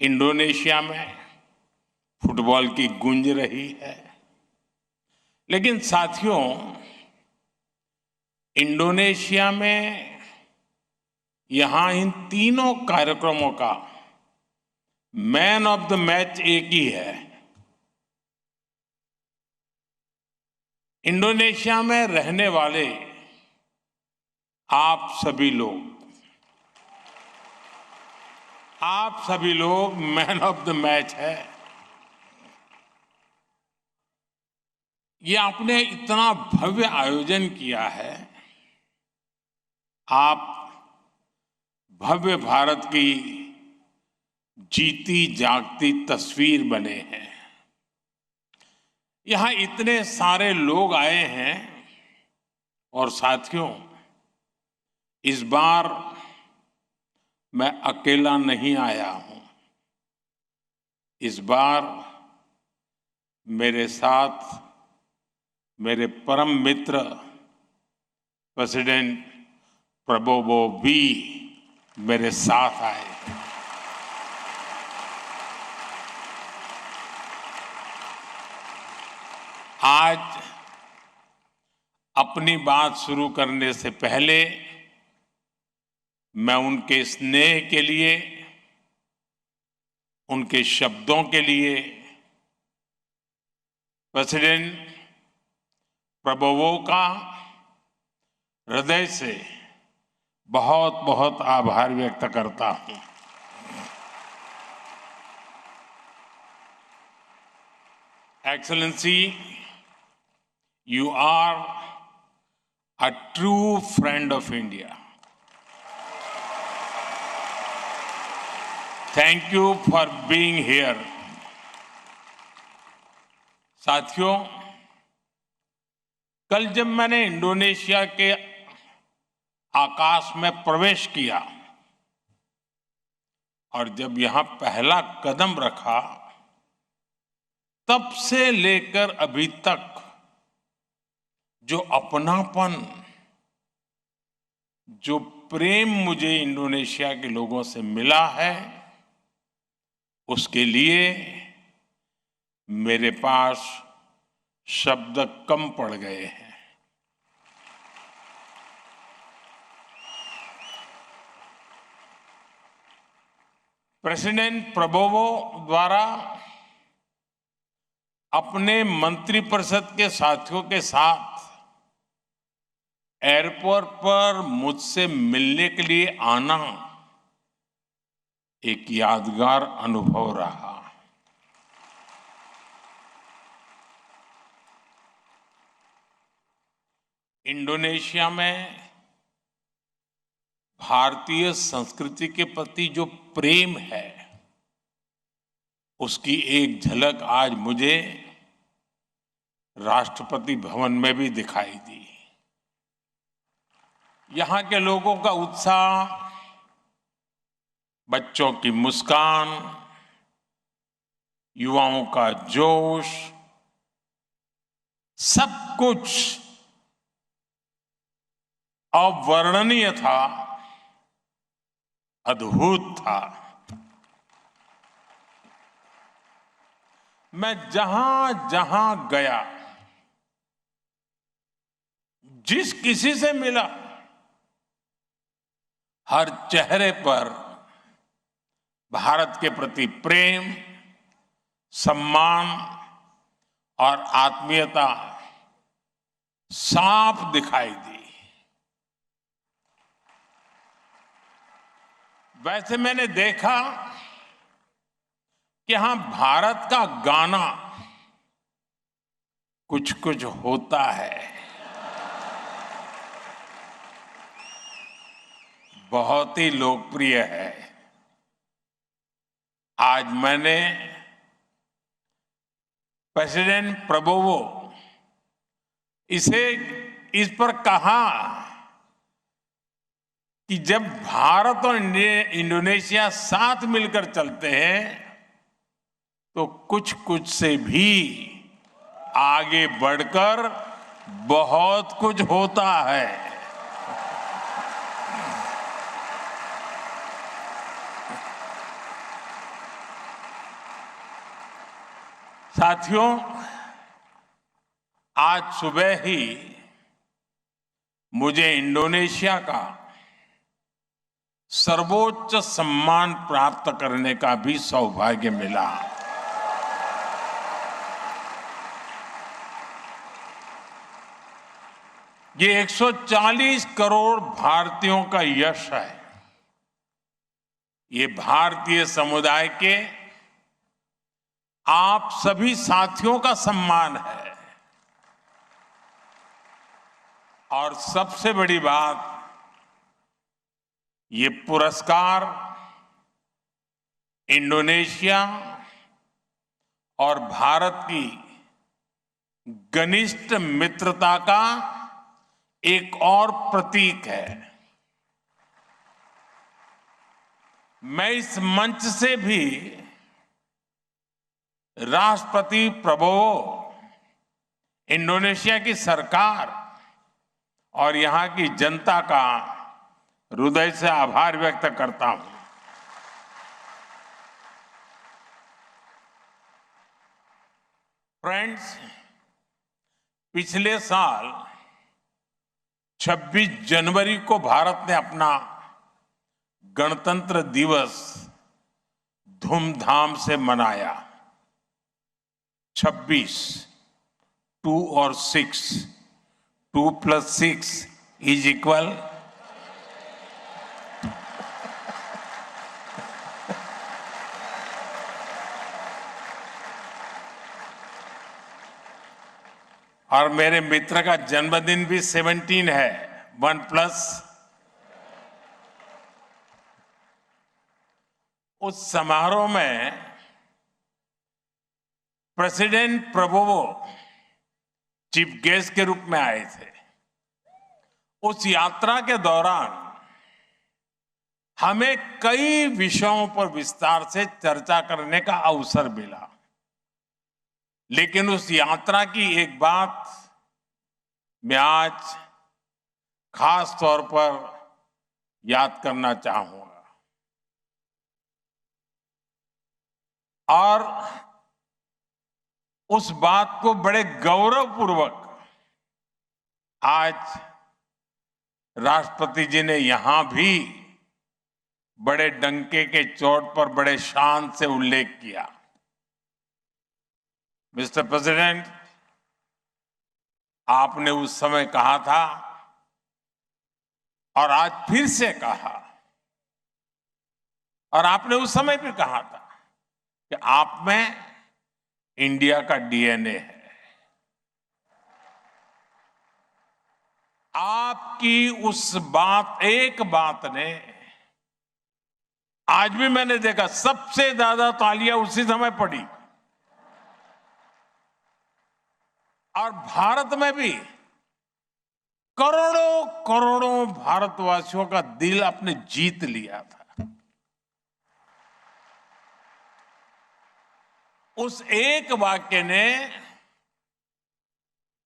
Indonesia में football की गूंज रही है। लेकिन साथियों, इंडोनेशिया में यहां इन तीनों कार्यक्रमों का मैन ऑफ द मैच एक ही है। इंडोनेशिया में रहने वाले आप सभी लोग मैन ऑफ द मैच है। ये आपने इतना भव्य आयोजन किया है। आप भव्य भारत की जीती जागती तस्वीर बने हैं। यहां इतने सारे लोग आए हैं और साथियों, इस बार मैं अकेला नहीं आया हूं। इस बार मेरे साथ मेरे परम मित्र प्रेसिडेंट प्रबोवो भी मेरे साथ आए हैं। आज अपनी बात शुरू करने से पहले मैं उनके स्नेह के लिए, उनके शब्दों के लिए प्रेसिडेंट प्रबोवो का हृदय से बहुत बहुत आभार व्यक्त करता हूं। Excellency, you are a true friend of India. Thank you for being here. साथियों, कल जब मैंने इंडोनेशिया के आकाश में प्रवेश किया और जब यहां पहला कदम रखा, तब से लेकर अभी तक जो अपनापन, जो प्रेम मुझे इंडोनेशिया के लोगों से मिला है, उसके लिए मेरे पास शब्द कम पड़ गए हैं। प्रेसिडेंट प्रबोवो द्वारा अपने मंत्रिपरिषद के साथियों के साथ एयरपोर्ट पर मुझसे मिलने के लिए आना एक यादगार अनुभव रहा। इंडोनेशिया में भारतीय संस्कृति के प्रति जो प्रेम है, उसकी एक झलक आज मुझे राष्ट्रपति भवन में भी दिखाई दी। यहां के लोगों का उत्साह, बच्चों की मुस्कान, युवाओं का जोश, सब कुछ अवर्णनीय था, अद्भुत था। मैं जहां जहां गया, जिस किसी से मिला, हर चेहरे पर भारत के प्रति प्रेम, सम्मान और आत्मीयता साफ दिखाई दी। वैसे मैंने देखा कि यहां भारत का गाना कुछ कुछ होता है, बहुत ही लोकप्रिय है। आज मैंने प्रेसिडेंट प्रबोवो इस पर कहा कि जब भारत और इंडोनेशिया साथ मिलकर चलते हैं तो कुछ कुछ से भी आगे बढ़कर बहुत कुछ होता है। साथियों, आज सुबह ही मुझे इंडोनेशिया का सर्वोच्च सम्मान प्राप्त करने का भी सौभाग्य मिला। ये 140 करोड़ भारतीयों का यश है। ये भारतीय समुदाय के आप सभी साथियों का सम्मान है। और सबसे बड़ी बात, ये पुरस्कार इंडोनेशिया और भारत की घनिष्ठ मित्रता का एक और प्रतीक है। मैं इस मंच से भी राष्ट्रपति प्रबोवो, इंडोनेशिया की सरकार और यहां की जनता का हृदय से आभार व्यक्त करता हूं। फ्रेंड्स, पिछले साल 26 जनवरी को भारत ने अपना गणतंत्र दिवस धूमधाम से मनाया। 26, 2 और 6, 2 + 6 = और मेरे मित्र का जन्मदिन भी 17 है, 1+। उस समारोह में प्रेसिडेंट प्रबोवो चीफ गेस्ट के रूप में आए थे। उस यात्रा के दौरान हमें कई विषयों पर विस्तार से चर्चा करने का अवसर मिला, लेकिन उस यात्रा की एक बात मैं आज खास तौर पर याद करना चाहूंगा। और उस बात को बड़े गौरवपूर्वक आज राष्ट्रपति जी ने यहां भी बड़े डंके के चोट पर बड़े शान से उल्लेख किया। मिस्टर प्रेसिडेंट, आपने उस समय कहा था और आज फिर से कहा, और आपने उस समय भी कहा था कि आप में इंडिया का डीएनए है। आपकी उस बात, एक बात ने, आज भी मैंने देखा सबसे ज्यादा तालियां उसी समय पड़ी। और भारत में भी करोड़ों करोड़ों भारतवासियों का दिल आपने जीत लिया था। उस एक वाक्य ने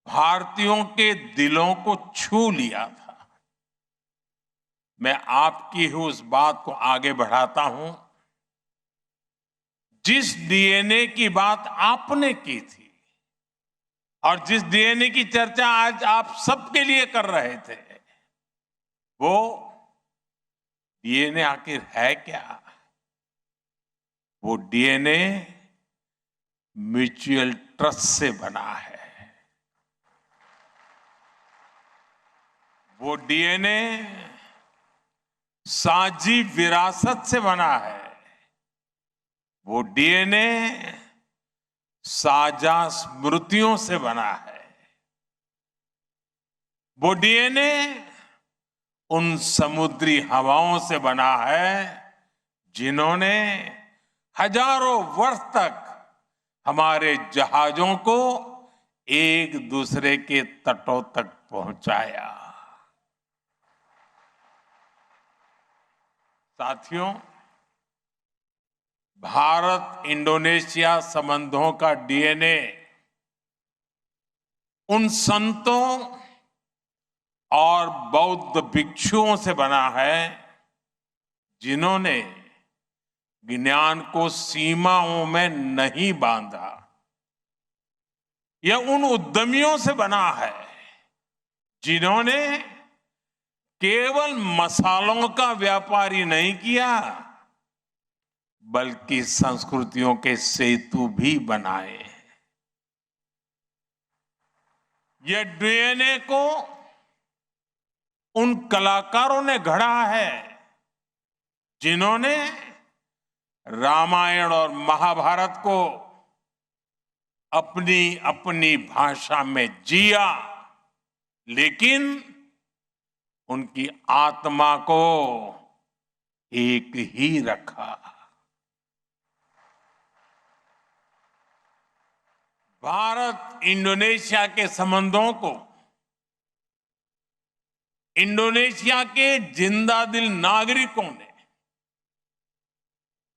भारतीयों के दिलों को छू लिया था। मैं आपकी ही उस बात को आगे बढ़ाता हूं। जिस डीएनए की बात आपने की थी और जिस डीएनए की चर्चा आज आप सबके लिए कर रहे थे, वो डीएनए आखिर है क्या? वो डीएनए म्यूचुअल ट्रस्ट से बना है। वो डीएनए साझी विरासत से बना है। वो डीएनए साझा स्मृतियों से बना है। वो डीएनए उन समुद्री हवाओं से बना है जिन्होंने हजारों वर्ष तक हमारे जहाजों को एक दूसरे के तटों तक पहुंचाया। साथियों, भारत इंडोनेशिया संबंधों का डीएनए उन संतों और बौद्ध भिक्षुओं से बना है जिन्होंने ज्ञान को सीमाओं में नहीं बांधा, यह उन उद्यमियों से बना है जिन्होंने केवल मसालों का व्यापार ही नहीं किया, बल्कि संस्कृतियों के सेतु भी बनाए। यह डीएनए को उन कलाकारों ने गढ़ा है जिन्होंने रामायण और महाभारत को अपनी अपनी भाषा में जिया, लेकिन उनकी आत्मा को एक ही रखा। भारत इंडोनेशिया के संबंधों को इंडोनेशिया के जिंदा दिल नागरिकों ने,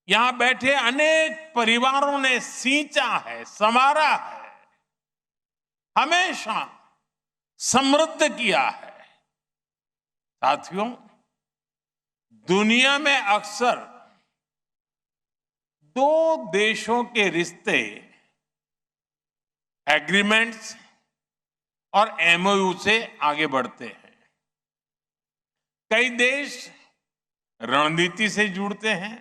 यहां बैठे अनेक परिवारों ने सींचा है, संवारा है, हमेशा समृद्ध किया है। साथियों, दुनिया में अक्सर दो देशों के रिश्ते एग्रीमेंट्स और एमओयू से आगे बढ़ते हैं। कई देश रणनीति से जुड़ते हैं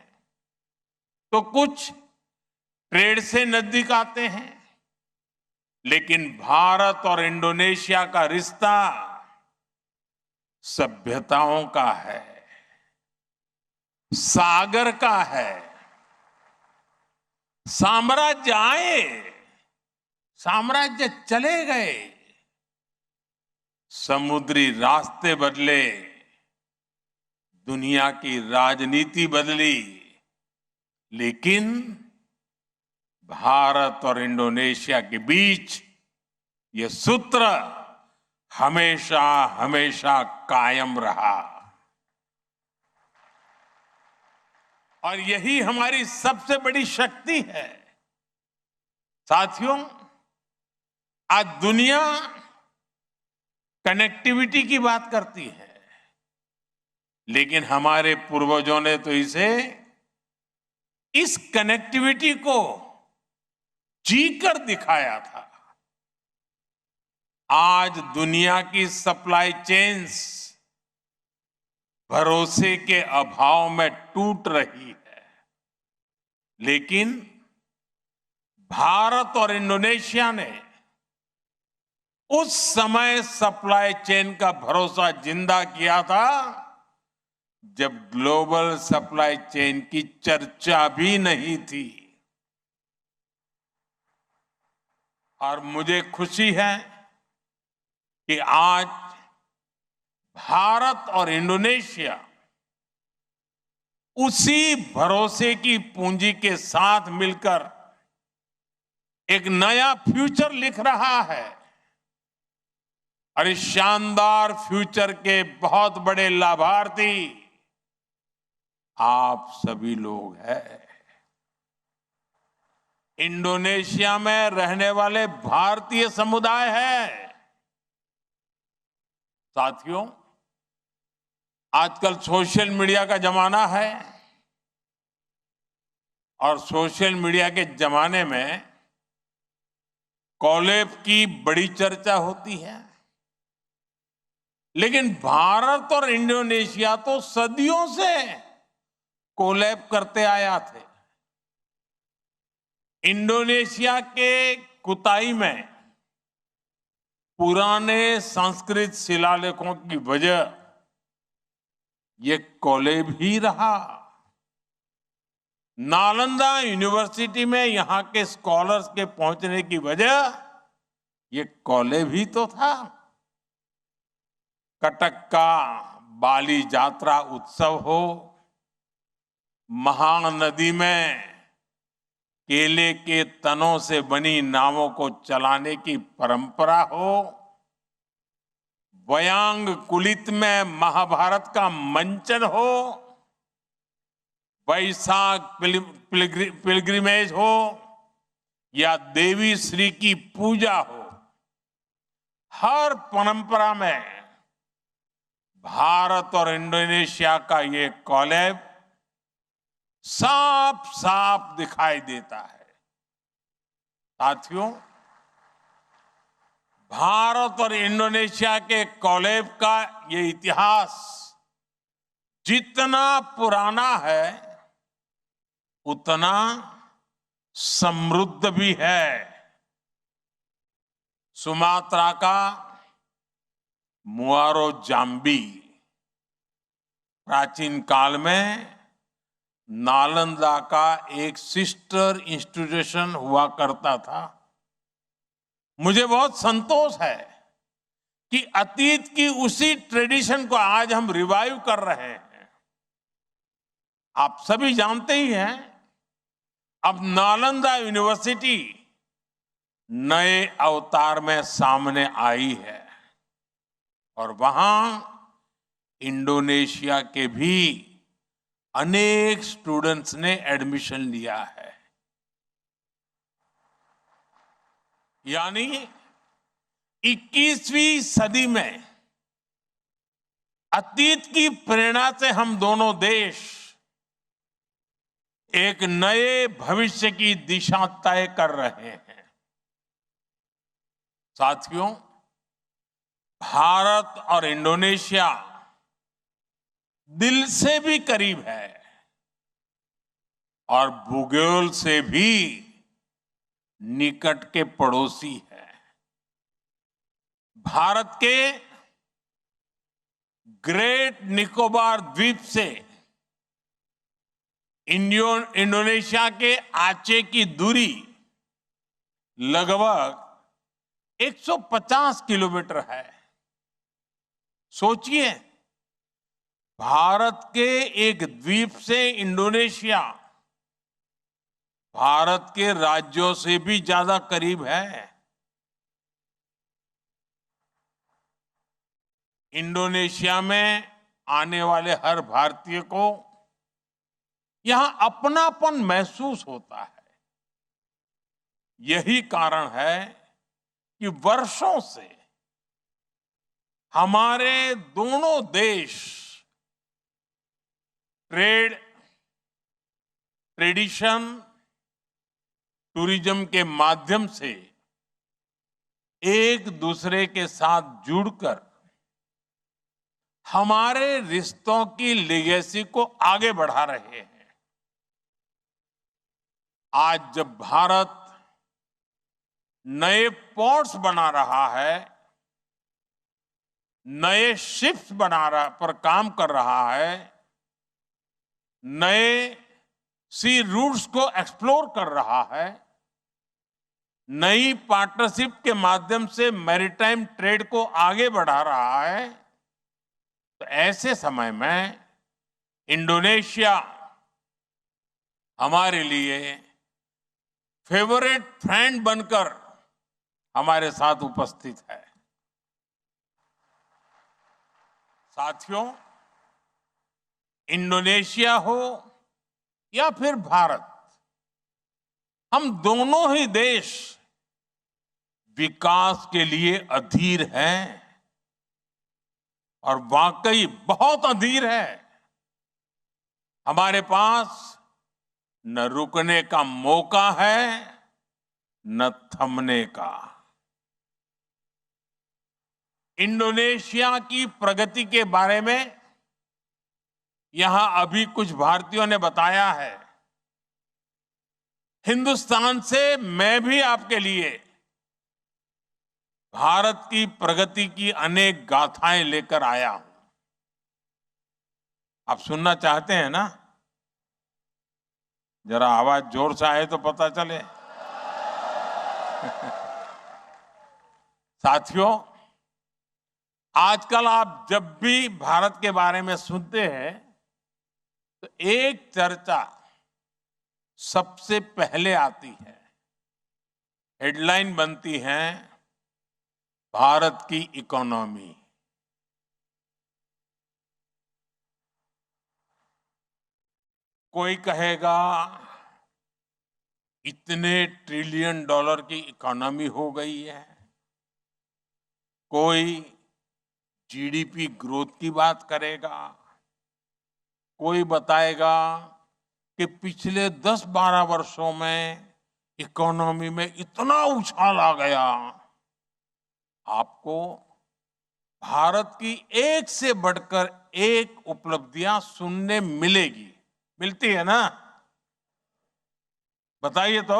तो कुछ ट्रेड से नजदीक आते हैं, लेकिन भारत और इंडोनेशिया का रिश्ता सभ्यताओं का है, सागर का है। साम्राज्य आए, साम्राज्य चले गए, समुद्री रास्ते बदले, दुनिया की राजनीति बदली, लेकिन भारत और इंडोनेशिया के बीच ये सूत्र हमेशा हमेशा कायम रहा। और यही हमारी सबसे बड़ी शक्ति है। साथियों, आज दुनिया कनेक्टिविटी की बात करती है, लेकिन हमारे पूर्वजों ने तो इस कनेक्टिविटी को जीकर दिखाया था। आज दुनिया की सप्लाई चेन्स भरोसे के अभाव में टूट रही है, लेकिन भारत और इंडोनेशिया ने उस समय सप्लाई चेन का भरोसा जिंदा किया था जब ग्लोबल सप्लाई चेन की चर्चा भी नहीं थी। और मुझे खुशी है कि आज भारत और इंडोनेशिया उसी भरोसे की पूंजी के साथ मिलकर एक नया फ्यूचर लिख रहा है। और इस शानदार फ्यूचर के बहुत बड़े लाभार्थी आप सभी लोग हैं। इंडोनेशिया में रहने वाले भारतीय समुदाय है। साथियों, आजकल सोशल मीडिया का जमाना है और सोशल मीडिया के जमाने में कोलैब की बड़ी चर्चा होती है, लेकिन भारत और इंडोनेशिया तो सदियों से कोलैब करते आया थे। इंडोनेशिया के कुताई में पुराने संस्कृत शिलालेखों की वजह ये कोलैब ही रहा। नालंदा यूनिवर्सिटी में यहां के स्कॉलर्स के पहुंचने की वजह ये कोलैब ही तो था। कटक का बाली यात्रा उत्सव हो, महानदी में केले के तनों से बनी नावों को चलाने की परंपरा हो, वयांग कुलित में महाभारत का मंचन हो, वैशाख पिलग्रिमेज हो या देवी श्री की पूजा हो, हर परंपरा में भारत और इंडोनेशिया का ये कोलैब साफ साफ दिखाई देता है। साथियों, भारत और इंडोनेशिया के कोलैब का ये इतिहास जितना पुराना है उतना समृद्ध भी है। सुमात्रा का मुआरो जाम्बी प्राचीन काल में नालंदा का एक सिस्टर इंस्टीट्यूशन हुआ करता था। मुझे बहुत संतोष है कि अतीत की उसी ट्रेडिशन को आज हम रिवाइव कर रहे हैं। आप सभी जानते ही हैं, अब नालंदा यूनिवर्सिटी नए अवतार में सामने आई है और वहां इंडोनेशिया के भी अनेक स्टूडेंट्स ने एडमिशन लिया है। यानी 21वीं सदी में अतीत की प्रेरणा से हम दोनों देश एक नए भविष्य की दिशा तय कर रहे हैं। साथियों, भारत और इंडोनेशिया दिल से भी करीब है और भूगोल से भी निकट के पड़ोसी है। भारत के ग्रेट निकोबार द्वीप से इंडोनेशिया के आचे की दूरी लगभग 150 किलोमीटर है। सोचिए, भारत के एक द्वीप से इंडोनेशिया भारत के राज्यों से भी ज्यादा करीब है। इंडोनेशिया में आने वाले हर भारतीय को यहां अपनापन महसूस होता है। यही कारण है कि वर्षों से हमारे दोनों देश ट्रेडिशन, टूरिज्म के माध्यम से एक दूसरे के साथ जुड़कर हमारे रिश्तों की लेगेसी को आगे बढ़ा रहे हैं। आज जब भारत नए पोर्ट्स बना रहा है, नए शिप्स पर काम कर रहा है, नए सी रूट्स को एक्सप्लोर कर रहा है, नई पार्टनरशिप के माध्यम से मैरीटाइम ट्रेड को आगे बढ़ा रहा है, तो ऐसे समय में इंडोनेशिया हमारे लिए फेवरेट फ्रेंड बनकर हमारे साथ उपस्थित है। साथियों, इंडोनेशिया हो या फिर भारत, हम दोनों ही देश विकास के लिए अधीर हैं और वाकई बहुत अधीर है। हमारे पास न रुकने का मौका है न थमने का। इंडोनेशिया की प्रगति के बारे में यहां अभी कुछ भारतीयों ने बताया है। हिंदुस्तान से मैं भी आपके लिए भारत की प्रगति की अनेक गाथाएं लेकर आया हूं। आप सुनना चाहते हैं ना? जरा आवाज जोर से आए तो पता चले। साथियों, आजकल आप जब भी भारत के बारे में सुनते हैं तो एक चर्चा सबसे पहले आती है, हेडलाइन बनती है, भारत की इकोनॉमी। कोई कहेगा इतने ट्रिलियन डॉलर की इकोनॉमी हो गई है, कोई जीडीपी ग्रोथ की बात करेगा, कोई बताएगा कि पिछले 10-12 वर्षों में इकोनॉमी में इतना उछाल आ गया आपको भारत की एक से बढ़कर एक उपलब्धियां सुनने मिलेगी। मिलती है ना? बताइए तो।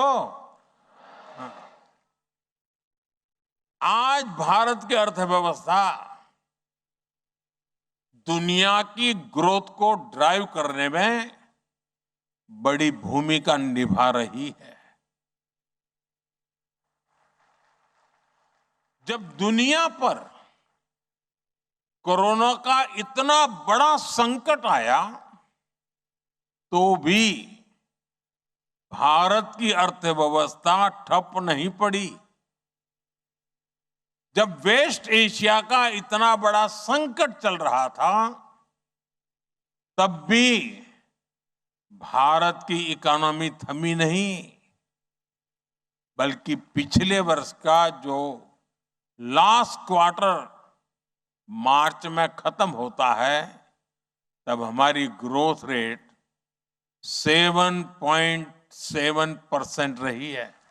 आज भारत की अर्थव्यवस्था दुनिया की ग्रोथ को ड्राइव करने में बड़ी भूमिका निभा रही है। जब दुनिया पर कोरोना का इतना बड़ा संकट आया तो भी भारत की अर्थव्यवस्था ठप नहीं पड़ी। जब वेस्ट एशिया का इतना बड़ा संकट चल रहा था तब भी भारत की इकोनॉमी थमी नहीं, बल्कि पिछले वर्ष का जो लास्ट क्वार्टर मार्च में खत्म होता है तब हमारी ग्रोथ रेट 7.7% रही है।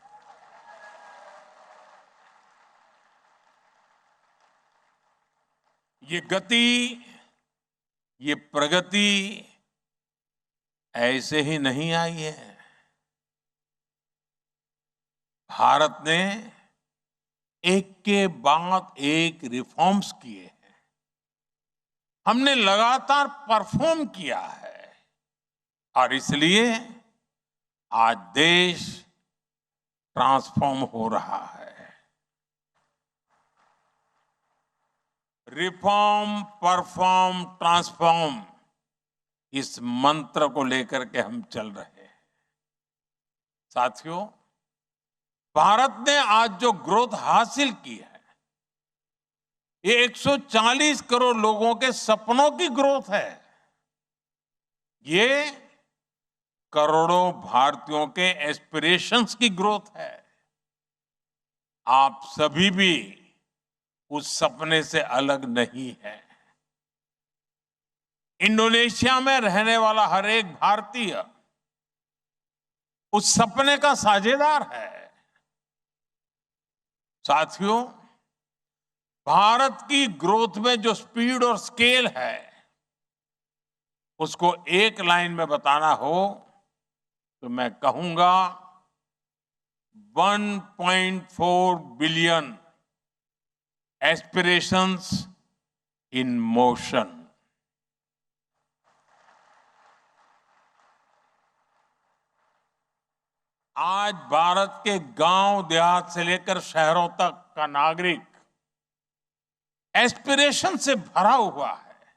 ये गति, ये प्रगति ऐसे ही नहीं आई है। भारत ने एक के बाद एक रिफॉर्म्स किए हैं। हमने लगातार परफॉर्म किया है और इसलिए आज देश ट्रांसफॉर्म हो रहा है। रिफॉर्म, परफॉर्म, ट्रांसफॉर्म, इस मंत्र को लेकर के हम चल रहे हैं। साथियों, भारत ने आज जो ग्रोथ हासिल की है ये 140 करोड़ लोगों के सपनों की ग्रोथ है। ये करोड़ों भारतीयों के एस्पिरेशंस की ग्रोथ है। आप सभी भी उस सपने से अलग नहीं है। इंडोनेशिया में रहने वाला हर एक भारतीय उस सपने का साझेदार है। साथियों, भारत की ग्रोथ में जो स्पीड और स्केल है उसको एक लाइन में बताना हो तो मैं कहूंगा 1.4 बिलियन एस्पिरेशंस इन मोशन। आज भारत के गांव देहात से लेकर शहरों तक का नागरिक एस्पिरेशन से भरा हुआ है।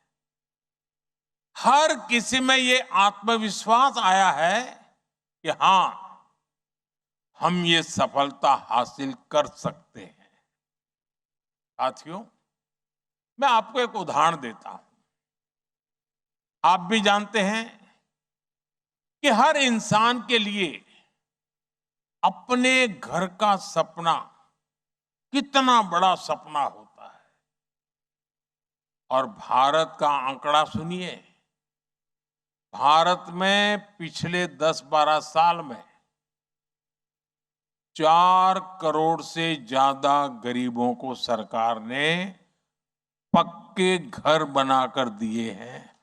हर किसी में ये आत्मविश्वास आया है कि हां, हम ये सफलता हासिल कर सकते हैं। साथियों, मैं आपको एक उदाहरण देता हूं। आप भी जानते हैं कि हर इंसान के लिए अपने घर का सपना कितना बड़ा सपना होता है। और भारत का आंकड़ा सुनिए। भारत में पिछले 10-12 साल में 4 करोड़ से ज्यादा गरीबों को सरकार ने पक्के घर बनाकर दिए हैं।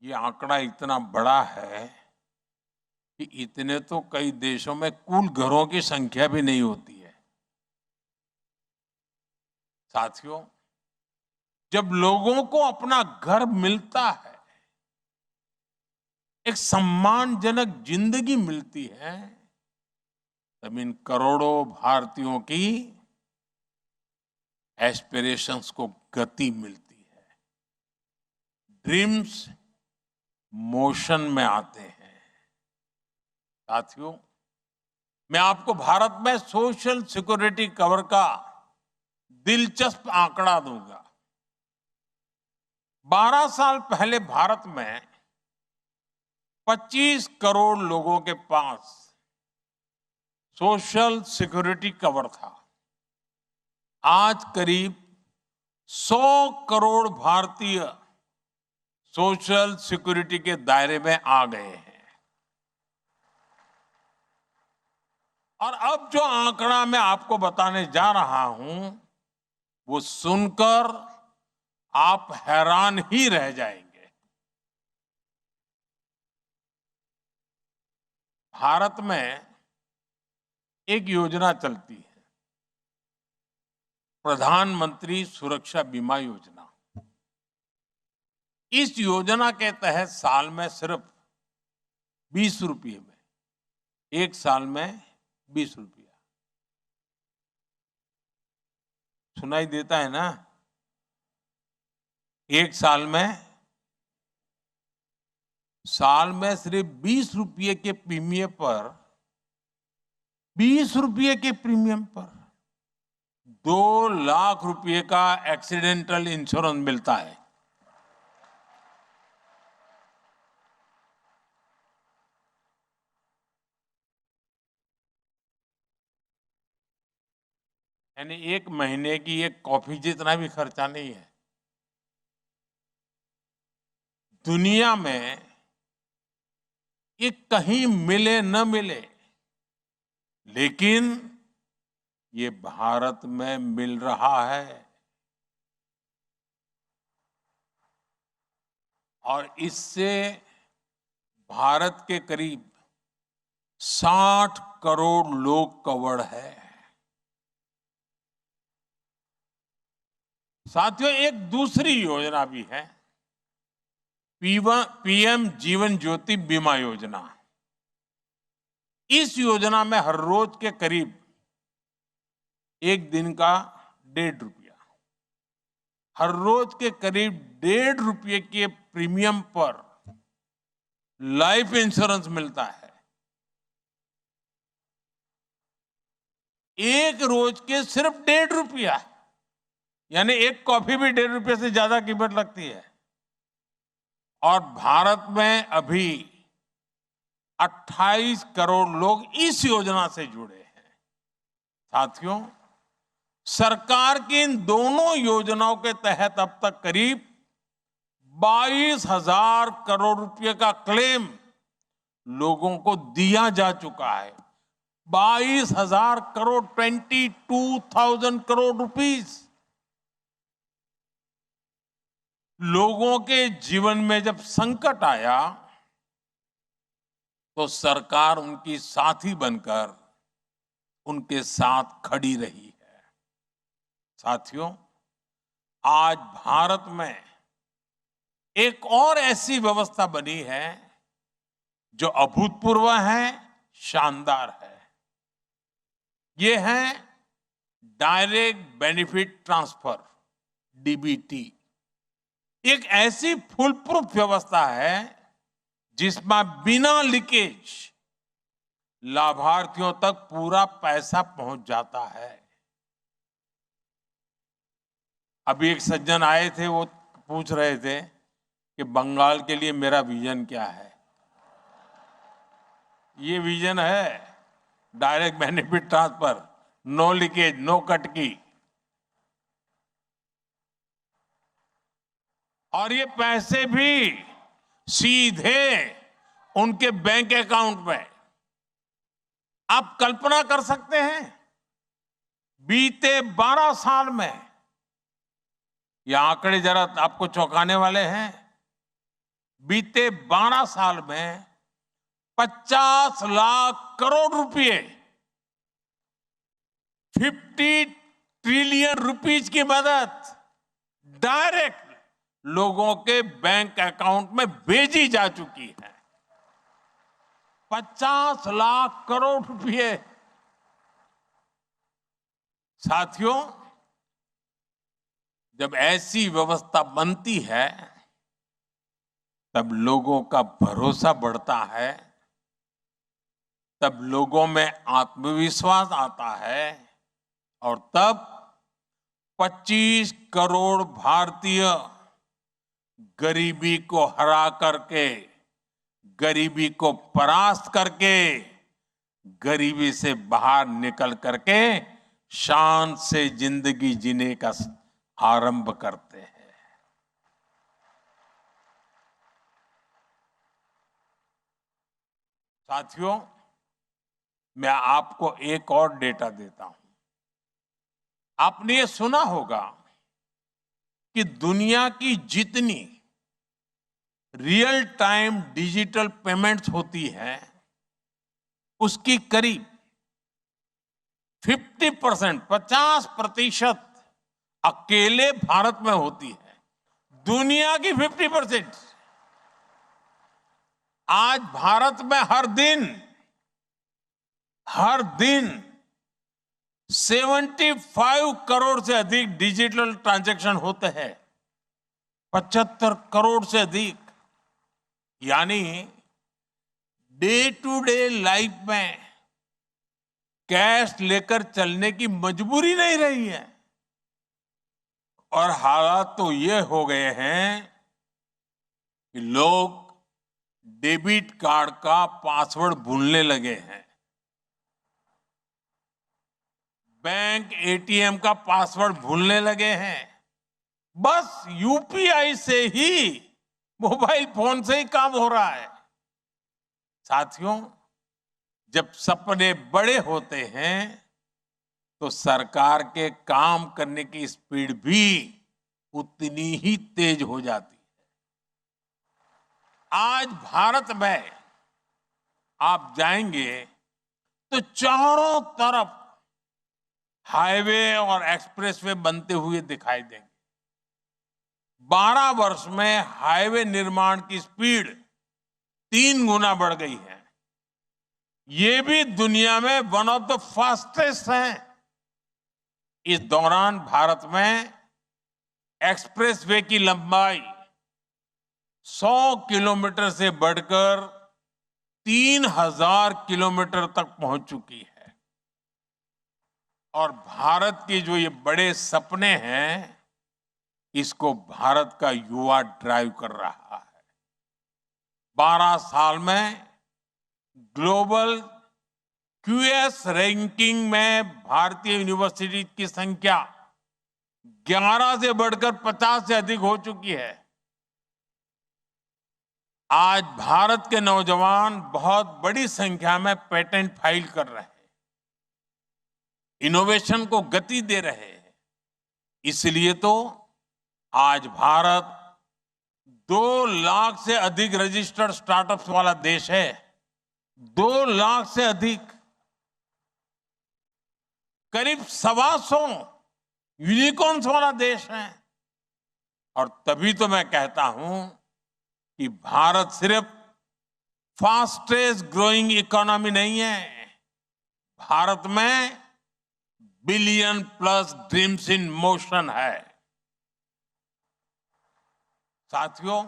ये आंकड़ा इतना बड़ा है कि इतने तो कई देशों में कुल घरों की संख्या भी नहीं होती है। साथियों, जब लोगों को अपना घर मिलता है, एक सम्मानजनक जिंदगी मिलती है, तब इन करोड़ों भारतीयों की एस्पिरेशंस को गति मिलती है। ड्रीम्स मोशन में आते हैं। साथियों, मैं आपको भारत में सोशल सिक्योरिटी कवर का दिलचस्प आंकड़ा दूंगा। 12 साल पहले भारत में 25 करोड़ लोगों के पास सोशल सिक्योरिटी कवर था। आज करीब 100 करोड़ भारतीय सोशल सिक्योरिटी के दायरे में आ गए हैं। और अब जो आंकड़ा मैं आपको बताने जा रहा हूं, वो सुनकर आप हैरान ही रह जाएंगे। भारत में एक योजना चलती है, प्रधानमंत्री सुरक्षा बीमा योजना। इस योजना के तहत साल में सिर्फ 20 रुपये में, एक साल में 20 रुपया, सुनाई देता है ना? एक साल में सिर्फ 20 रुपये के प्रीमियम पर, 20 रुपये के प्रीमियम पर 2 लाख रुपए का एक्सीडेंटल इंश्योरेंस मिलता है। यानी एक महीने की एक कॉफी जितना भी खर्चा नहीं है। दुनिया में ये कहीं मिले न मिले, लेकिन ये भारत में मिल रहा है। और इससे भारत के करीब 60 करोड़ लोग कवर्ड है। साथियों, एक दूसरी योजना भी है, पीएम जीवन ज्योति बीमा योजना। इस योजना में हर रोज के करीब एक दिन का 1.5 रुपया, हर रोज के करीब 1.5 रुपये के प्रीमियम पर लाइफ इंश्योरेंस मिलता है। एक रोज के सिर्फ 1.5 रुपया, यानी एक कॉफी भी 1.5 रुपये से ज्यादा कीमत लगती है। और भारत में अभी 28 करोड़ लोग इस योजना से जुड़े हैं। साथियों, सरकार की इन दोनों योजनाओं के तहत अब तक करीब 22,000 करोड़ रुपए का क्लेम लोगों को दिया जा चुका है। 22,000 करोड़, 22,000 करोड़ रुपीस। लोगों के जीवन में जब संकट आया तो सरकार उनकी साथी बनकर उनके साथ खड़ी रही है। साथियों, आज भारत में एक और ऐसी व्यवस्था बनी है जो अभूतपूर्व है, शानदार है। ये है डायरेक्ट बेनिफिट ट्रांसफर, डीबीटी। एक ऐसी फुल प्रूफ व्यवस्था है जिसमें बिना लीकेज लाभार्थियों तक पूरा पैसा पहुंच जाता है। अभी एक सज्जन आए थे, वो पूछ रहे थे कि बंगाल के लिए मेरा विजन क्या है। ये विजन है direct benefit transfer, no leakage, no कटकी। और ये पैसे भी सीधे उनके बैंक अकाउंट में। आप कल्पना कर सकते हैं, बीते 12 साल में, ये आंकड़े जरा आपको चौंकाने वाले हैं, बीते 12 साल में 50 लाख करोड़ रुपए, 50 ट्रिलियन रुपीस की मदद डायरेक्ट लोगों के बैंक अकाउंट में भेजी जा चुकी है। 50 लाख करोड़ रुपए। साथियों, जब ऐसी व्यवस्था बनती है तब लोगों का भरोसा बढ़ता है, तब लोगों में आत्मविश्वास आता है, और तब 25 करोड़ भारतीय गरीबी को हरा करके, गरीबी को परास्त करके, गरीबी से बाहर निकल करके शान से जिंदगी जीने का आरंभ करते हैं। साथियों, मैं आपको एक और डेटा देता हूं। आपने ये सुना होगा कि दुनिया की जितनी रियल टाइम डिजिटल पेमेंट्स होती है उसकी करीब 50%, 50% अकेले भारत में होती है। दुनिया की 50%। आज भारत में हर दिन 75 करोड़ से अधिक डिजिटल ट्रांजैक्शन होते हैं। 75 करोड़ से अधिक। यानी डे टू डे लाइफ में कैश लेकर चलने की मजबूरी नहीं रही है। और हालात तो ये हो गए हैं कि लोग डेबिट कार्ड का पासवर्ड भूलने लगे हैं। बैंक एटीएम का पासवर्ड भूलने लगे हैं। बस यूपीआई से ही, मोबाइल फोन से ही काम हो रहा है। साथियों, जब सपने बड़े होते हैं तो सरकार के काम करने की स्पीड भी उतनी ही तेज हो जाती है। आज भारत में आप जाएंगे तो चारों तरफ हाईवे और एक्सप्रेसवे बनते हुए दिखाई देंगे। 12 वर्ष में हाईवे निर्माण की स्पीड 3 गुना बढ़ गई है। ये भी दुनिया में वन ऑफ द फास्टेस्ट है। इस दौरान भारत में एक्सप्रेसवे की लंबाई 100 किलोमीटर से बढ़कर 3000 किलोमीटर तक पहुंच चुकी है। और भारत के जो ये बड़े सपने हैं, इसको भारत का युवा ड्राइव कर रहा है। 12 साल में ग्लोबल क्यूएस रैंकिंग में भारतीय यूनिवर्सिटी की संख्या 11 से बढ़कर 50 से अधिक हो चुकी है। आज भारत के नौजवान बहुत बड़ी संख्या में पेटेंट फाइल कर रहे हैं, इनोवेशन को गति दे रहे हैं। इसलिए तो आज भारत 2 लाख से अधिक रजिस्टर्ड स्टार्टअप्स वाला देश है। 2 लाख से अधिक, करीब 125 यूनिकॉर्न्स वाला देश है। और तभी तो मैं कहता हूं कि भारत सिर्फ फास्टेस्ट ग्रोइंग इकोनॉमी नहीं है, भारत में billion plus dreams in motion है। साथियों,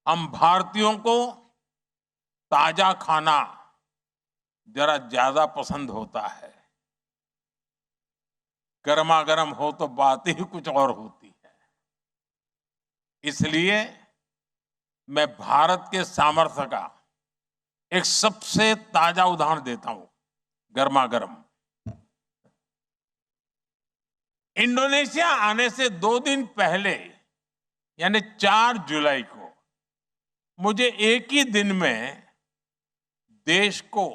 हम भारतीयों को ताजा खाना जरा ज्यादा पसंद होता है। गर्मा गर्म हो तो बात ही कुछ और होती है। इसलिए मैं भारत के सामर्थ्य का एक सबसे ताजा उदाहरण देता हूं, गर्मा गर्म। इंडोनेशिया आने से 2 दिन पहले, यानी 4 जुलाई को, मुझे एक ही दिन में देश को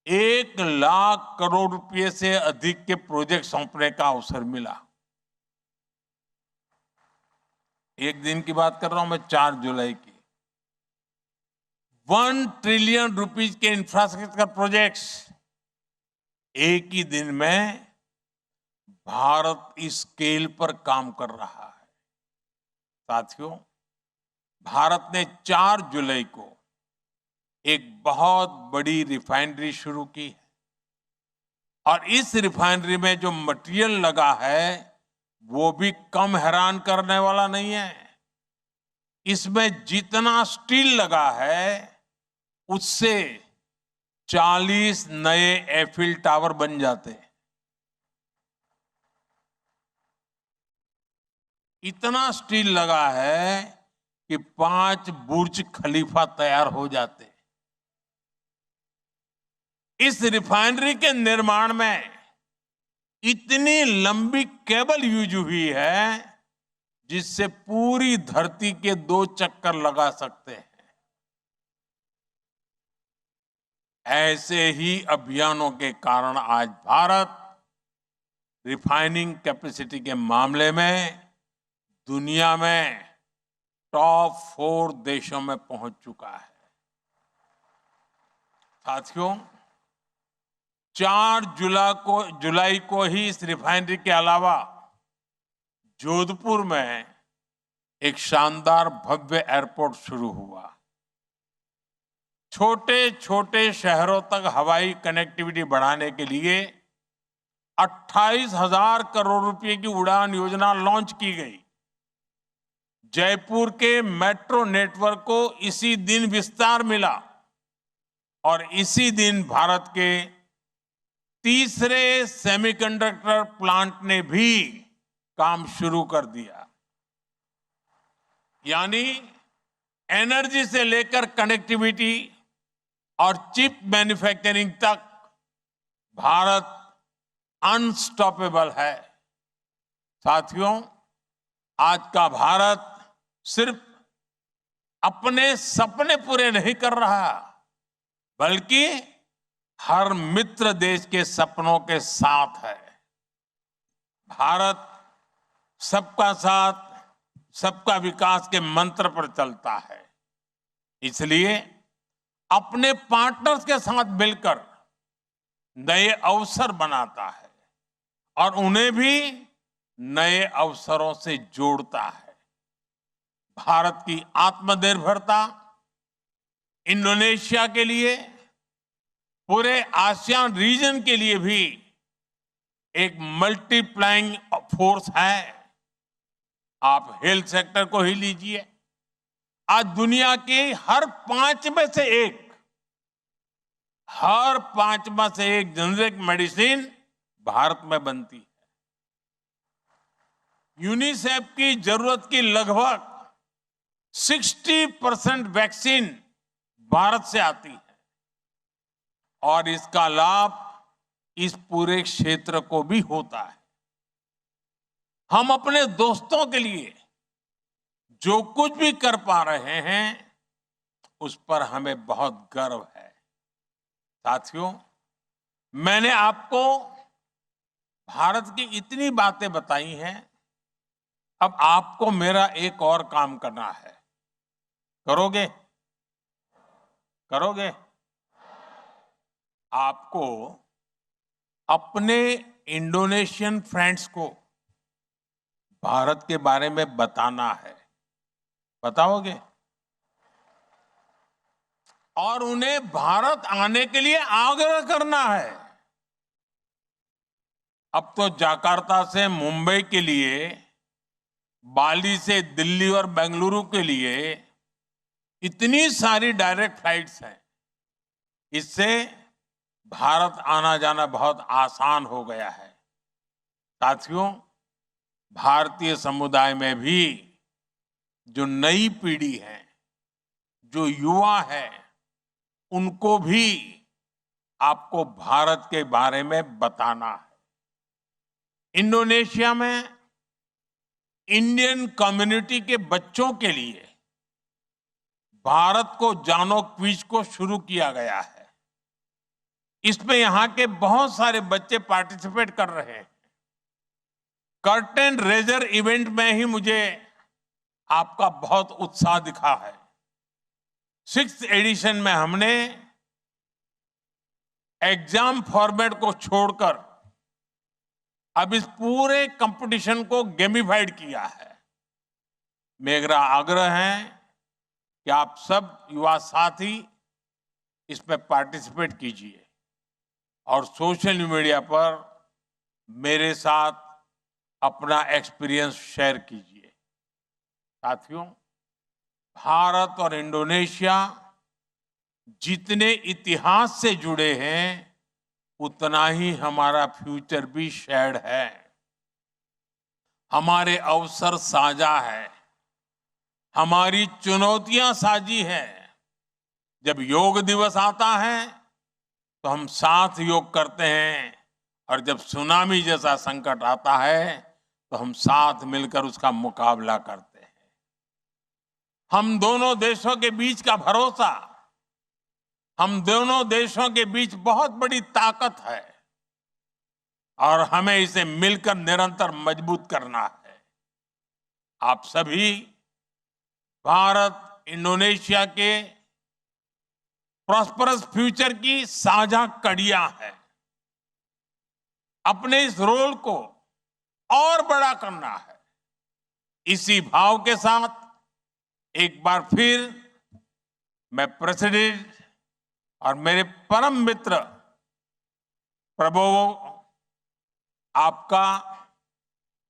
1 लाख करोड़ रुपए से अधिक के प्रोजेक्ट सौंपने का अवसर मिला। एक दिन की बात कर रहा हूं मैं, 4 जुलाई की। 1 ट्रिलियन रुपीज के इंफ्रास्ट्रक्चर प्रोजेक्ट्स एक ही दिन में भारत इस स्केल पर काम कर रहा है। साथियों, भारत ने 4 जुलाई को एक बहुत बड़ी रिफाइनरी शुरू की है। और इस रिफाइनरी में जो मटेरियल लगा है वो भी कम हैरान करने वाला नहीं है। इसमें जितना स्टील लगा है उससे 40 नए एफिल टावर बन जाते हैं। इतना स्टील लगा है कि 5 बुर्ज खलीफा तैयार हो जाते। इस रिफाइनरी के निर्माण में इतनी लंबी केबल यूज हुई है जिससे पूरी धरती के 2 चक्कर लगा सकते हैं। ऐसे ही अभियानों के कारण आज भारत रिफाइनिंग कैपेसिटी के मामले में दुनिया में टॉप 4 देशों में पहुंच चुका है। साथियों, 4 जुलाई को ही इस रिफाइनरी के अलावा जोधपुर में एक शानदार भव्य एयरपोर्ट शुरू हुआ। छोटे छोटे शहरों तक हवाई कनेक्टिविटी बढ़ाने के लिए 28,000 करोड़ रुपए की उड़ान योजना लॉन्च की गई। जयपुर के मेट्रो नेटवर्क को इसी दिन विस्तार मिला और इसी दिन भारत के तीसरे सेमीकंडक्टर प्लांट ने भी काम शुरू कर दिया। यानी एनर्जी से लेकर कनेक्टिविटी और चिप मैन्युफैक्चरिंग तक भारत अनस्टॉपेबल है। साथियों, आज का भारत सिर्फ अपने सपने पूरे नहीं कर रहा, बल्कि हर मित्र देश के सपनों के साथ है। भारत सबका साथ, सबका विकास के मंत्र पर चलता है। इसलिए अपने पार्टनर्स के साथ मिलकर नए अवसर बनाता है और उन्हें भी नए अवसरों से जोड़ता है। भारत की आत्मनिर्भरता इंडोनेशिया के लिए, पूरे आसियान रीजन के लिए भी एक मल्टीप्लाइंग फोर्स है। आप हेल्थ सेक्टर को ही लीजिए, आज दुनिया के हर 5 में से एक जेनेरिक मेडिसिन भारत में बनती है। यूनिसेफ की जरूरत की लगभग 60% वैक्सीन भारत से आती है और इसका लाभ इस पूरे क्षेत्र को भी होता है। हम अपने दोस्तों के लिए जो कुछ भी कर पा रहे हैं, उस पर हमें बहुत गर्व है। साथियों, मैंने आपको भारत की इतनी बातें बताई हैं, अब आपको मेरा एक और काम करना है। करोगे? करोगे? आपको अपने इंडोनेशियन फ्रेंड्स को भारत के बारे में बताना है। बताओगे? और उन्हें भारत आने के लिए आग्रह करना है। अब तो जाकार्ता से मुंबई के लिए, बाली से दिल्ली और बेंगलुरु के लिए इतनी सारी डायरेक्ट फ्लाइट्स हैं। इससे भारत आना जाना बहुत आसान हो गया है। साथियों, भारतीय समुदाय में भी जो नई पीढ़ी है, जो युवा है, उनको भी आपको भारत के बारे में बताना है। इंडोनेशिया में इंडियन कम्युनिटी के बच्चों के लिए भारत को जानो क्विज को शुरू किया गया है। इसमें यहां के बहुत सारे बच्चे पार्टिसिपेट कर रहे हैं। कर्टेन रेजर इवेंट में ही मुझे आपका बहुत उत्साह दिखा है। 6th एडिशन में हमने एग्जाम फॉर्मेट को छोड़कर अब इस पूरे कंपटीशन को गेमिफाइड किया है। मेरा आग्रह है कि आप सब युवा साथी इसमें पार्टिसिपेट कीजिए और सोशल मीडिया पर मेरे साथ अपना एक्सपीरियंस शेयर कीजिए। साथियों, भारत और इंडोनेशिया जितने इतिहास से जुड़े हैं, उतना ही हमारा फ्यूचर भी शेयर्ड है। हमारे अवसर साझा है, हमारी चुनौतियां साझी है। जब योग दिवस आता है तो हम साथ योग करते हैं, और जब सुनामी जैसा संकट आता है तो हम साथ मिलकर उसका मुकाबला करते हैं। हम दोनों देशों के बीच का भरोसा, हम दोनों देशों के बीच बहुत बड़ी ताकत है और हमें इसे मिलकर निरंतर मजबूत करना है। आप सभी भारत इंडोनेशिया के प्रॉस्परस फ्यूचर की साझा कड़ियां हैं। अपने इस रोल को और बड़ा करना है। इसी भाव के साथ एक बार फिर मैं प्रेसिडेंट और मेरे परम मित्र प्रबोवो, आपका,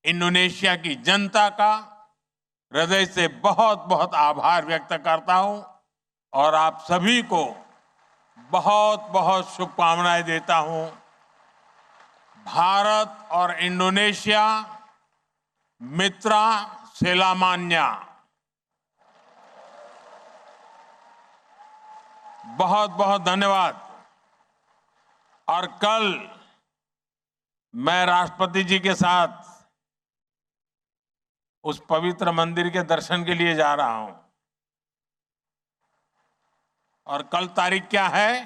इंडोनेशिया की जनता का हृदय से बहुत बहुत आभार व्यक्त करता हूं और आप सभी को बहुत बहुत शुभकामनाएं देता हूं। भारत और इंडोनेशिया मित्रा सेलामान्या। बहुत बहुत धन्यवाद। और कल मैं राष्ट्रपति जी के साथ उस पवित्र मंदिर के दर्शन के लिए जा रहा हूं। और कल तारीख क्या है?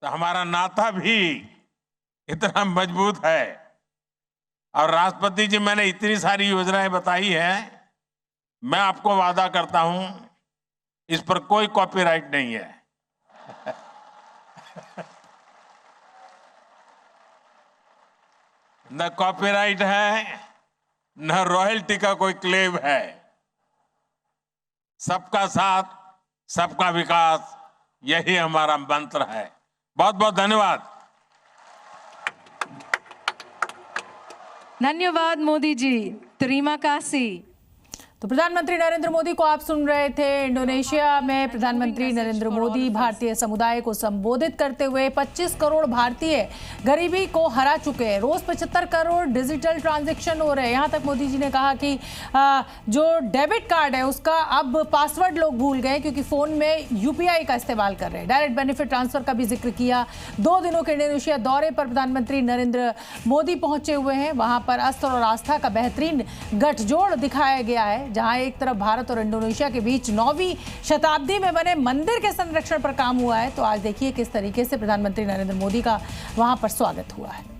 तो हमारा नाता भी इतना मजबूत है। और राष्ट्रपति जी, मैंने इतनी सारी योजनाएं बताई है, मैं आपको वादा करता हूं इस पर कोई कॉपीराइट नहीं है। न कॉपीराइट है, न रॉयल्टी का कोई क्लेम है। सबका साथ, सबका विकास, यही हमारा मंत्र है। बहुत बहुत धन्यवाद। धन्यवाद मोदी जी। तरीमा कासी। तो प्रधानमंत्री नरेंद्र मोदी को आप सुन रहे थे। इंडोनेशिया में प्रधानमंत्री नरेंद्र मोदी भारतीय समुदाय को संबोधित करते हुए 25 करोड़ भारतीय गरीबी को हरा चुके हैं। रोज 75 करोड़ डिजिटल ट्रांजैक्शन हो रहे हैं। यहां तक मोदी जी ने कहा कि जो डेबिट कार्ड है उसका अब पासवर्ड लोग भूल गए क्योंकि फोन में यूपीआई का इस्तेमाल कर रहे हैं। डायरेक्ट बेनिफिट ट्रांसफर का भी जिक्र किया। 2 दिनों के इंडोनेशिया दौरे पर प्रधानमंत्री नरेंद्र मोदी पहुंचे हुए हैं। वहां पर अस्त्र और आस्था का बेहतरीन गठजोड़ दिखाया गया है, जहां एक तरफ भारत और इंडोनेशिया के बीच 9वीं शताब्दी में बने मंदिर के संरक्षण पर काम हुआ है, तो आज देखिए किस तरीके से प्रधानमंत्री नरेंद्र मोदी का वहां पर स्वागत हुआ है।